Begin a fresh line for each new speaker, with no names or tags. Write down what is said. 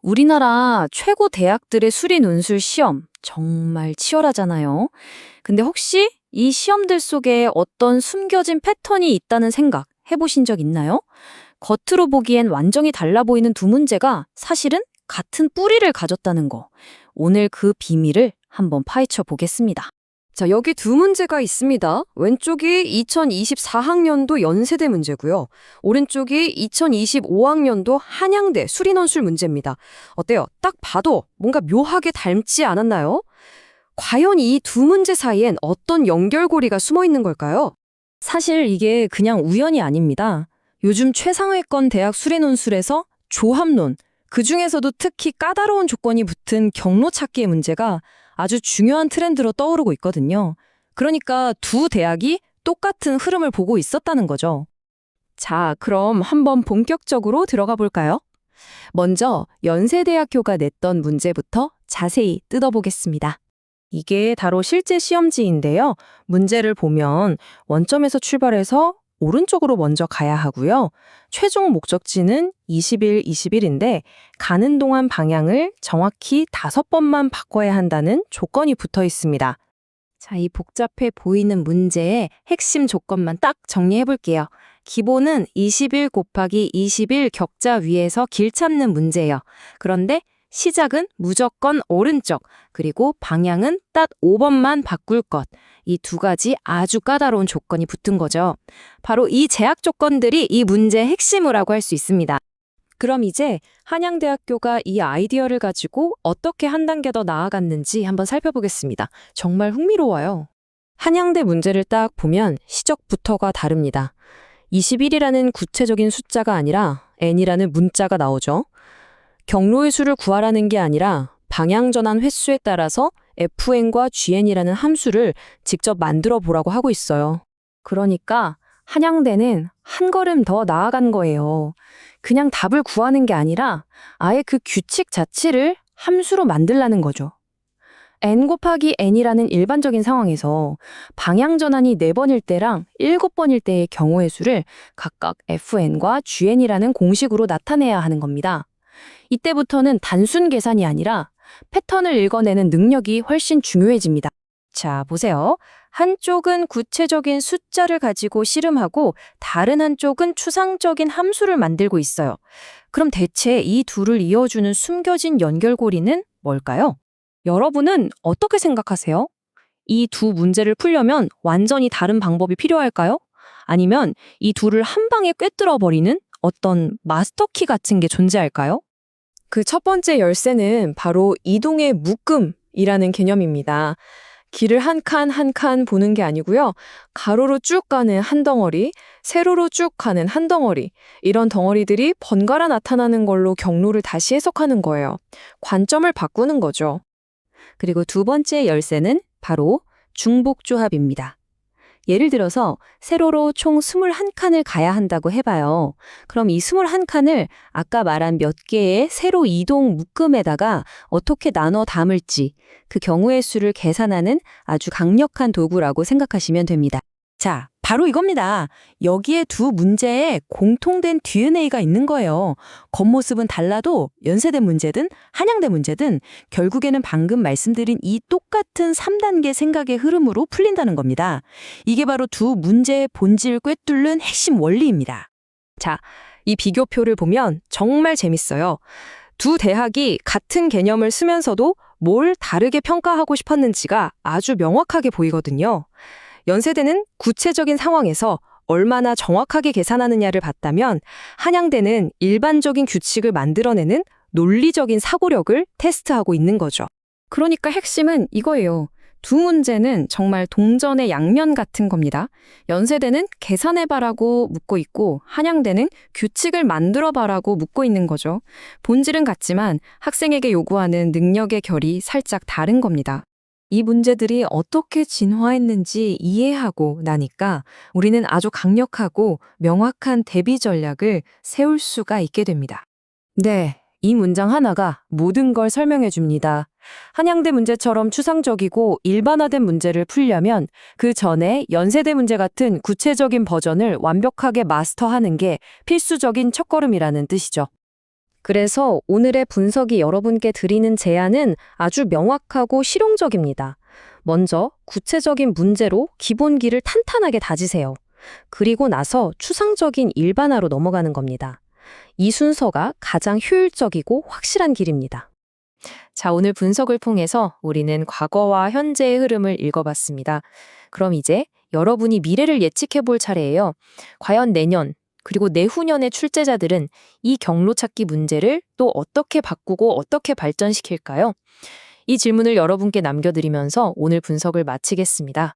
우리나라 최고 대학들의 수리 논술 시험 정말 치열하잖아요. 근데 혹시 이 시험들 속에 어떤 숨겨진 패턴이 있다는 생각 해보신 적 있나요? 겉으로 보기엔 완전히 달라 보이는 두 문제가 사실은 같은 뿌리를 가졌다는 거. 오늘 그 비밀을 한번 파헤쳐 보겠습니다.
자, 여기 두 문제가 있습니다. 왼쪽이 2024학년도 연세대 문제고요. 오른쪽이 2025학년도 한양대 수리논술 문제입니다. 어때요? 딱 봐도 뭔가 묘하게 닮지 않았나요? 과연 이 두 문제 사이엔 어떤 연결고리가 숨어 있는 걸까요?
사실 이게 그냥 우연이 아닙니다. 요즘 최상위권 대학 수리논술에서 조합론, 그중에서도 특히 까다로운 조건이 붙은 경로 찾기의 문제가 아주 중요한 트렌드로 떠오르고 있거든요. 그러니까 두 대학이 똑같은 흐름을 보고 있었다는 거죠. 자, 그럼 한번 본격적으로 들어가 볼까요? 먼저 연세대학교가 냈던 문제부터 자세히 뜯어보겠습니다. 이게 바로 실제 시험지인데요. 문제를 보면 원점에서 출발해서 오른쪽으로 먼저 가야 하고요. 최종 목적지는 21, 21인데 가는 동안 방향을 정확히 5번만 바꿔야 한다는 조건이 붙어 있습니다. 자, 이 복잡해 보이는 문제의 핵심 조건만 딱 정리해 볼게요. 기본은 21 곱하기 21 격자 위에서 길 찾는 문제예요. 그런데 시작은 무조건 오른쪽, 그리고 방향은 딱 5번만 바꿀 것. 이 두 가지 아주 까다로운 조건이 붙은 거죠. 바로 이 제약 조건들이 이 문제의 핵심이라고 할 수 있습니다. 그럼 이제 한양대학교가 이 아이디어를 가지고 어떻게 한 단계 더 나아갔는지 한번 살펴보겠습니다. 정말 흥미로워요. 한양대 문제를 딱 보면 시적부터가 다릅니다. 21이라는 구체적인 숫자가 아니라 n이라는 문자가 나오죠. 경로의 수를 구하라는 게 아니라 방향 전환 횟수에 따라서 fn과 gn이라는 함수를 직접 만들어 보라고 하고 있어요. 그러니까 한양대는 한 걸음 더 나아간 거예요. 그냥 답을 구하는 게 아니라 아예 그 규칙 자체를 함수로 만들라는 거죠. n 곱하기 n이라는 일반적인 상황에서 방향 전환이 4번일 때랑 7번일 때의 경우의 수를 각각 fn과 gn이라는 공식으로 나타내야 하는 겁니다. 이때부터는 단순 계산이 아니라 패턴을 읽어내는 능력이 훨씬 중요해집니다. 자, 보세요. 한쪽은 구체적인 숫자를 가지고 씨름하고 다른 한쪽은 추상적인 함수를 만들고 있어요. 그럼 대체 이 둘을 이어주는 숨겨진 연결고리는 뭘까요? 여러분은 어떻게 생각하세요? 이 두 문제를 풀려면 완전히 다른 방법이 필요할까요? 아니면 이 둘을 한 방에 꿰뚫어 버리는 어떤 마스터키 같은 게 존재할까요? 그 첫 번째 열쇠는 바로 이동의 묶음이라는 개념입니다. 길을 한 칸 한 칸 보는 게 아니고요. 가로로 쭉 가는 한 덩어리, 세로로 쭉 가는 한 덩어리, 이런 덩어리들이 번갈아 나타나는 걸로 경로를 다시 해석하는 거예요. 관점을 바꾸는 거죠. 그리고 두 번째 열쇠는 바로 중복조합입니다. 예를 들어서 세로로 총 21칸을 가야 한다고 해봐요. 그럼 이 21칸을 아까 말한 몇 개의 세로 이동 묶음에다가 어떻게 나눠 담을지 그 경우의 수를 계산하는 아주 강력한 도구라고 생각하시면 됩니다. 자, 바로 이겁니다. 여기에 두 문제에 공통된 DNA가 있는 거예요. 겉모습은 달라도 연세대 문제든 한양대 문제든 결국에는 방금 말씀드린 이 똑같은 3단계 생각의 흐름으로 풀린다는 겁니다. 이게 바로 두 문제의 본질을 꿰뚫는 핵심 원리입니다. 자, 이 비교표를 보면 정말 재밌어요. 두 대학이 같은 개념을 쓰면서도 뭘 다르게 평가하고 싶었는지가 아주 명확하게 보이거든요. 연세대는 구체적인 상황에서 얼마나 정확하게 계산하느냐를 봤다면 한양대는 일반적인 규칙을 만들어내는 논리적인 사고력을 테스트하고 있는 거죠. 그러니까 핵심은 이거예요. 두 문제는 정말 동전의 양면 같은 겁니다. 연세대는 계산해봐라고 묻고 있고 한양대는 규칙을 만들어봐라고 묻고 있는 거죠. 본질은 같지만 학생에게 요구하는 능력의 결이 살짝 다른 겁니다. 이 문제들이 어떻게 진화했는지 이해하고 나니까 우리는 아주 강력하고 명확한 대비 전략을 세울 수가 있게 됩니다. 네, 이 문장 하나가 모든 걸 설명해 줍니다. 한양대 문제처럼 추상적이고 일반화된 문제를 풀려면 그 전에 연세대 문제 같은 구체적인 버전을 완벽하게 마스터하는 게 필수적인 첫걸음이라는 뜻이죠.
그래서 오늘의 분석이 여러분께 드리는 제안은 아주 명확하고 실용적입니다. 먼저 구체적인 문제로 기본기를 탄탄하게 다지세요. 그리고 나서 추상적인 일반화로 넘어가는 겁니다. 이 순서가 가장 효율적이고 확실한 길입니다.
자, 오늘 분석을 통해서 우리는 과거와 현재의 흐름을 읽어봤습니다. 그럼 이제 여러분이 미래를 예측해 볼 차례예요. 과연 내년, 그리고 내후년의 출제자들은 이 경로 찾기 문제를 또 어떻게 바꾸고 어떻게 발전시킬까요? 이 질문을 여러분께 남겨드리면서 오늘 분석을 마치겠습니다.